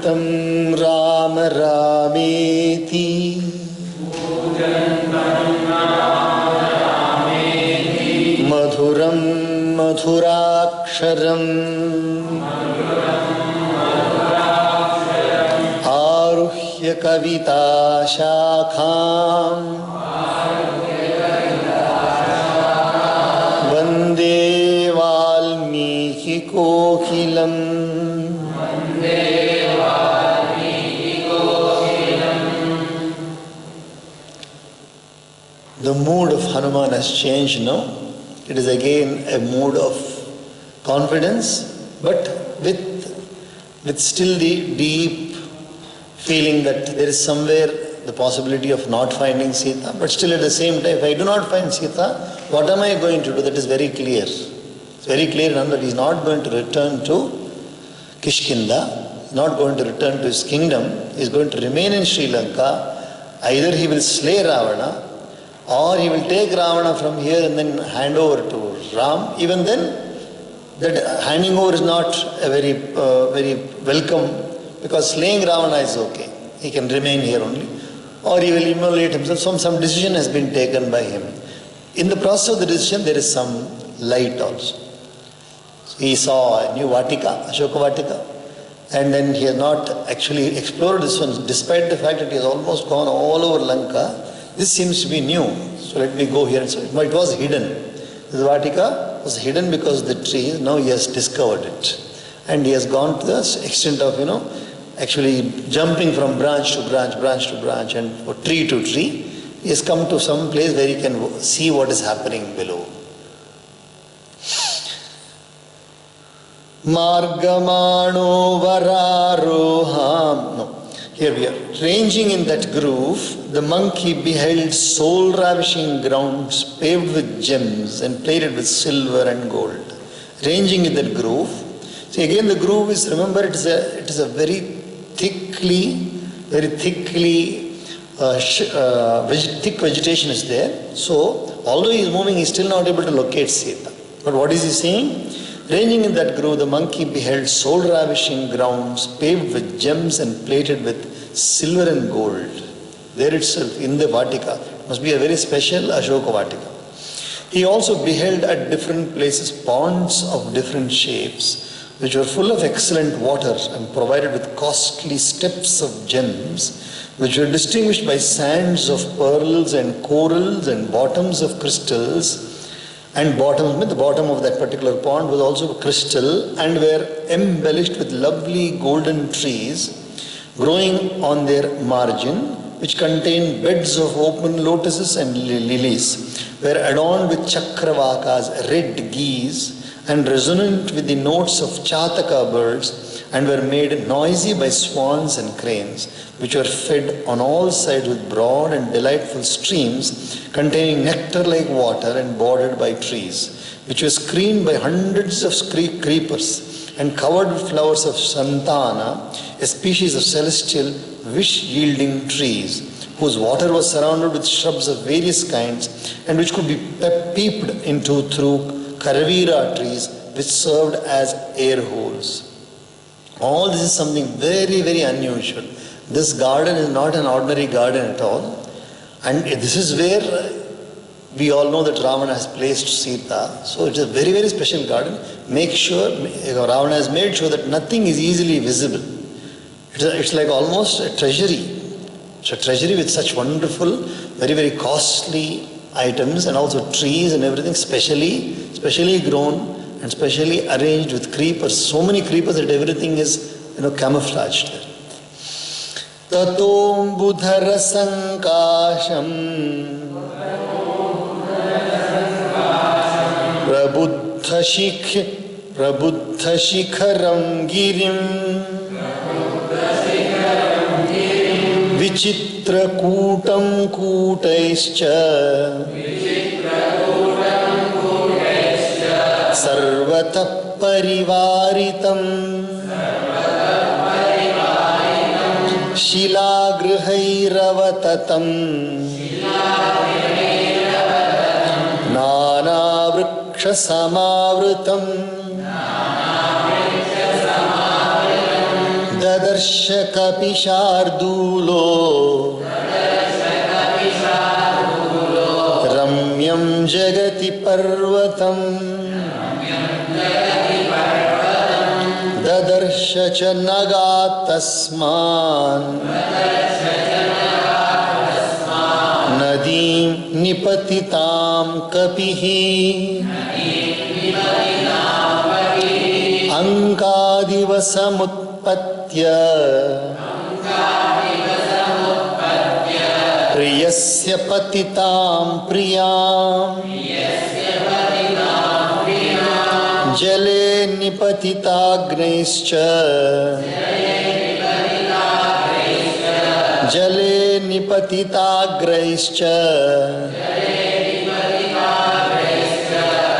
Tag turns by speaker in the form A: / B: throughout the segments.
A: कूजन्तं राम रामेति मधुरं मधुराक्षरम् आरुह्य कविताशाखाम् वन्दे वाल्मीकिकोकिलम्। The mood of Hanuman has changed now. It is again a mood of confidence, but with still the deep feeling that there is somewhere the possibility of not finding Sita, but still at the same time, if I do not find Sita, what am I going to do? That is very clear. It's very clear now that he is not going to return to Kishkinda, not going to return to his kingdom, he is going to remain in Sri Lanka. Either he will slay Ravana, or he will take Ravana from here and then hand over to Ram. Even then, that handing over is not a very welcome, because slaying Ravana is okay. He can remain here only. Or he will immolate himself. Some decision has been taken by him. In the process of the decision, there is some light also. So he saw a new Vatika, Ashoka Vatika, and then he has not actually explored this one, despite the fact that he has almost gone all over Lanka. This seems to be new, so let me go here. So it was hidden. This Vatika was hidden because of the trees. Now he has discovered it. And he has gone to the extent of, actually jumping from branch to branch, and from tree to tree. He has come to some place where he can see what is happening below. Margamano vararoham. No. Here we are. Ranging in that groove, the monkey beheld soul-ravishing grounds paved with gems and plated with silver and gold. Ranging in that groove. See, again the groove is, remember, it is a very thickly thick vegetation is there. So, although he is moving, he is still not able to locate Sita. But what is he saying? Ranging in that grove, the monkey beheld soul-ravishing grounds paved with gems and plated with silver and gold. There itself, in the Vatika, must be a very special Ashoka Vatika. He also beheld at different places ponds of different shapes, which were full of excellent water and provided with costly steps of gems, which were distinguished by sands of pearls and corals and bottoms of crystals. And the bottom of that particular pond was also crystal and were embellished with lovely golden trees growing on their margin, which contained beds of open lotuses and lilies, were adorned with chakravakas, red geese, and resonant with the notes of chataka birds, and were made noisy by swans and cranes, which were fed on all sides with broad and delightful streams containing nectar-like water and bordered by trees, which were screened by hundreds of creepers and covered with flowers of santana, a species of celestial wish-yielding trees, whose water was surrounded with shrubs of various kinds and which could be peeped into through Karavira trees, which served as air holes. All this is something very, very unusual. This garden is not an ordinary garden at all. And this is where we all know that Ravana has placed Sita. So it is a very, very special garden. Make sure, Ravana has made sure that nothing is easily visible. It's like almost a treasury. It's a treasury with such wonderful, very, very costly items and also trees and everything specially grown and specially arranged with creepers. So many creepers that everything is, camouflaged. Tatom budhara sankasham prabudha shikharam girim vichitra kutam kutaischa sarvata parivaritam शिलागृहैरवततं नानावृक्षसमावृतं Dadarsh kapishardulo Ramyam jagati parvatam Dadarsha cha nagatasman Nadim nipatitam kapihi Ankadiva samutpatya Priyasya patitam priyam Jale nipatitagraischa Jale nipatitagraischa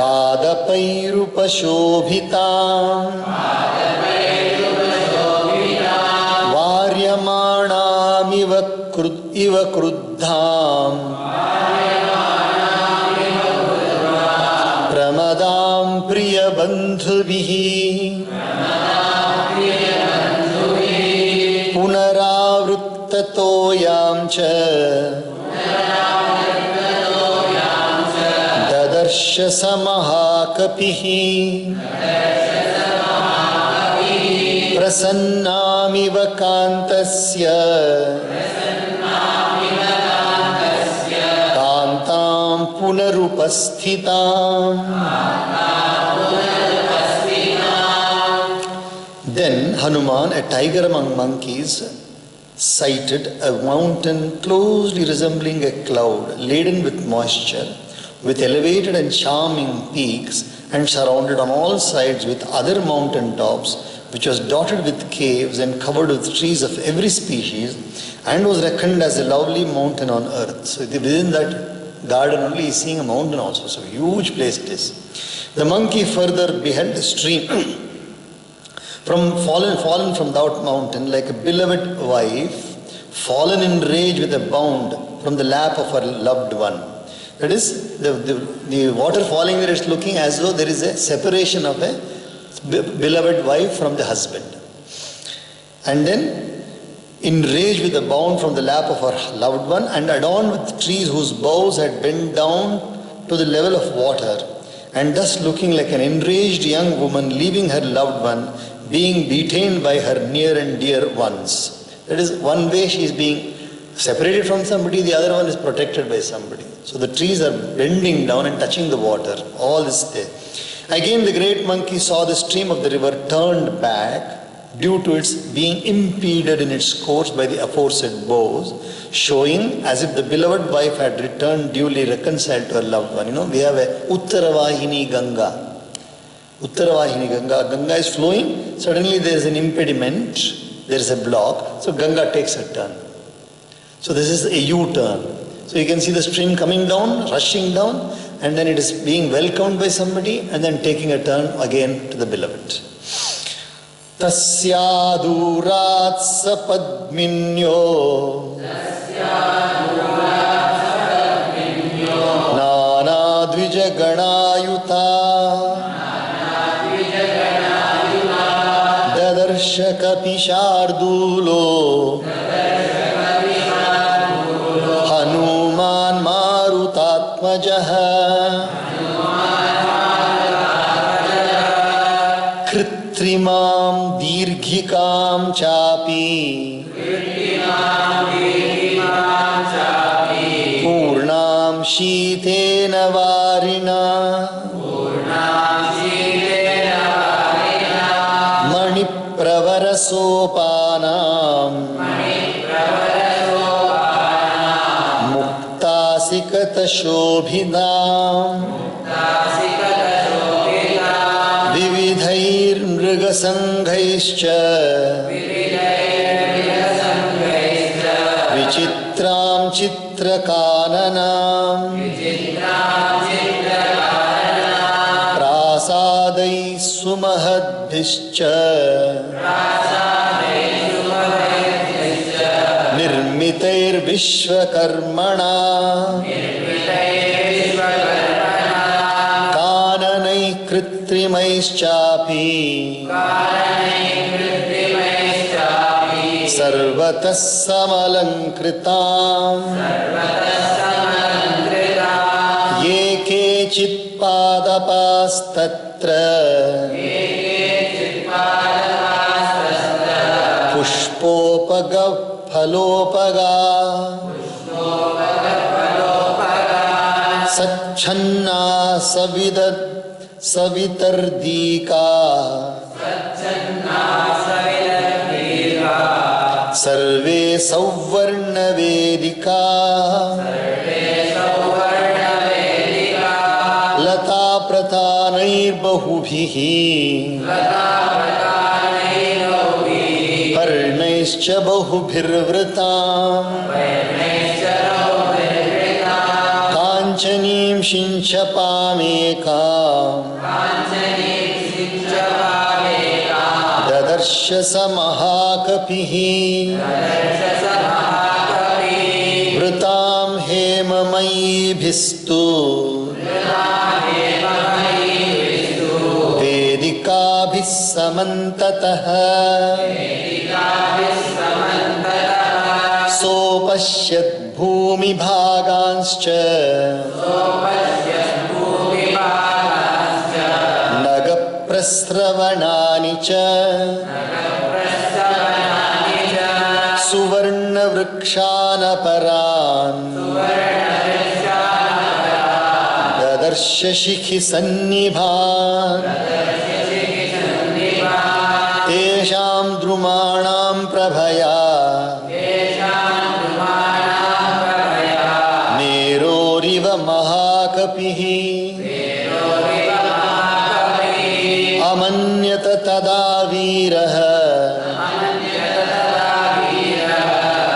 A: Padapairupashobhitam Varyamanam iva kruddham Pramadam priyabandhubihi Punaravruttatoyam cha Dadarsha samaha kapihi Prasannamiva kantasya Kantam punarupasthitam. Then Hanuman, a tiger among monkeys, sighted a mountain closely resembling a cloud, laden with moisture, with elevated and charming peaks, and surrounded on all sides with other mountain tops, which was dotted with caves and covered with trees of every species, and was reckoned as a lovely mountain on earth. So within that garden only he is seeing a mountain also. So huge place it is. The monkey further beheld a stream fallen from that mountain like a beloved wife, fallen in rage with a bound from the lap of her loved one. That is, the water falling there is looking as though there is a separation of a beloved wife from the husband. And then, in rage with a bound from the lap of her loved one, and adorned with trees whose boughs had bent down to the level of water, and thus looking like an enraged young woman leaving her loved one, being detained by her near and dear ones. That is, one way she is being separated from somebody, the other one is protected by somebody. So the trees are bending down and touching the water. All is there. Again the great monkey saw the stream of the river turned back due to its being impeded in its course by the aforesaid bows, showing as if the beloved wife had returned duly reconciled to her loved one. You know, we have a Uttaravahini Ganga. Uttaravahini Ganga. Ganga is flowing, suddenly there is an impediment, there is a block, so Ganga takes a turn. So this is a U-turn. So you can see the stream coming down, rushing down, and then it is being welcomed by somebody and then taking a turn again to the beloved. Tasyadurat sapadminyo Nana dvija ganayuta Dadarsha kapishardulo Hanuman marutatmajaha Kritrimam dirghikam chapi Purnam shitena varina Manipravarasopanam Muktasikata shobhinam Vividhair mrigasanghaischa Vichitram chitrakananam Prasadai sumahadbhischa Nirmitair vishvakarmana Kananai kritrimaischapi सर्वतः समलङ्कृताम् ये केचित् पादपास्तत्र पुष्पोपगफलोपगा सच्छन्ना सवितर्दीका सर्वे सौवर्णवेदिका लता प्रतानैर्बहुभिः पर्णैश्च बहुभिर्वृताम् काञ्चनीं शिञ्चपामेकाम् ददर्श स महाकपिः वृतां हेममयीभिस्तु वेदिकाभिः समन्ततः सोपश्यत् भूमिभागांश्च नगप्रस्रवणानि च सुवर्णवृक्षानपरान् ददर्श शिखिसन्निभान् तेषां द्रुमाणां प्रभया मेरोरिव महाकपिः अमन्यत तदा वीरः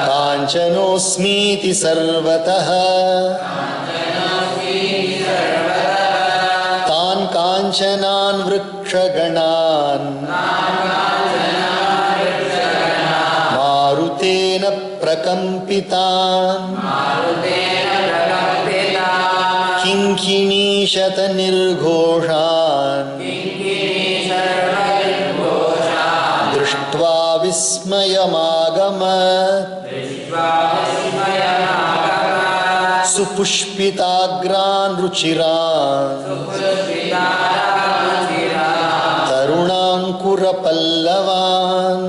A: काञ्चनोऽस्मीति सर्वतः तान् काञ्चनान् वृक्षगणान् मारुतेन प्रकम्पितान् किङ्किणीशतनिर्घोषान् दृष्ट्वा विस्मयमागमत् सुपुष्पिताग्रान् रुचिरान् तरुणाङ्कुरपल्लवान्.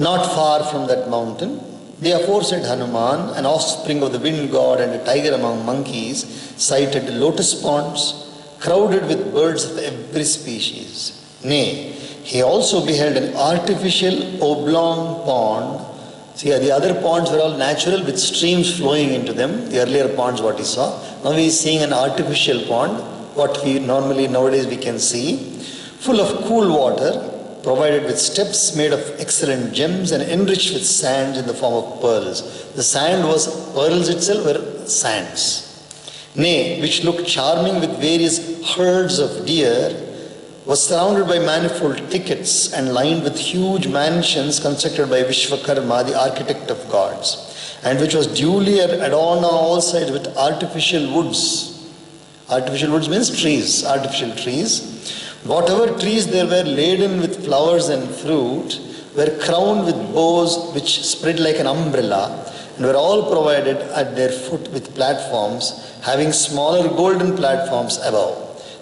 A: Not far from that mountain, the aforesaid Hanuman, an offspring of the wind god and a tiger among monkeys, sighted lotus ponds crowded with birds of every species. Nay, he also beheld an artificial oblong pond. See, the other ponds were all natural with streams flowing into them. The earlier ponds, what he saw. Now he is seeing an artificial pond, what we normally nowadays we can see, full of cool water, provided with steps made of excellent gems and enriched with sands in the form of pearls. The sand was, pearls itself were sands. Nay, which looked charming with various herds of deer, was surrounded by manifold thickets and lined with huge mansions constructed by Vishwakarma, the architect of gods, and which was duly adorned on all sides with artificial woods. Artificial woods means trees, artificial trees. Whatever trees there were laden with flowers and fruit were crowned with boughs which spread like an umbrella, and were all provided at their foot with platforms having smaller golden platforms above.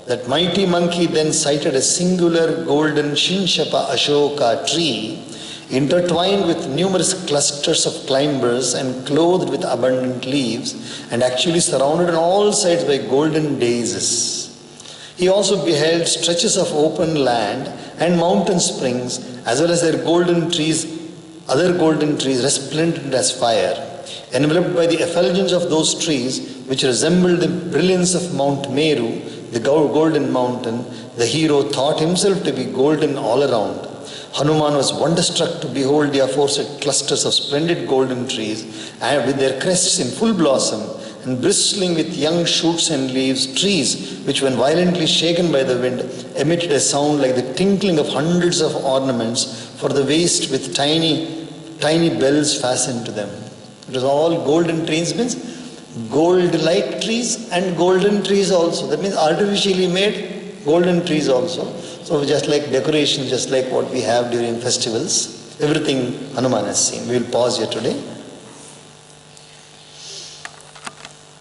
A: That mighty monkey then sighted a singular golden Shinshapa Ashoka tree, intertwined with numerous clusters of climbers and clothed with abundant leaves, and actually surrounded on all sides by golden daisies. He also beheld stretches of open land and mountain springs, as well as their golden trees, other golden trees resplendent as fire. Enveloped by the effulgence of those trees, which resembled the brilliance of Mount Meru, the golden mountain, the hero thought himself to be golden all around. Hanuman was wonderstruck to behold the aforesaid clusters of splendid golden trees, and with their crests in full blossom, and bristling with young shoots and leaves, trees which when violently shaken by the wind emitted a sound like the tinkling of hundreds of ornaments for the waist with tiny bells fastened to them. It was all golden trees, means gold-like trees and golden trees also. That means artificially made golden trees also. So just like decoration, just like what we have during festivals, everything Hanuman has seen. We will pause here today.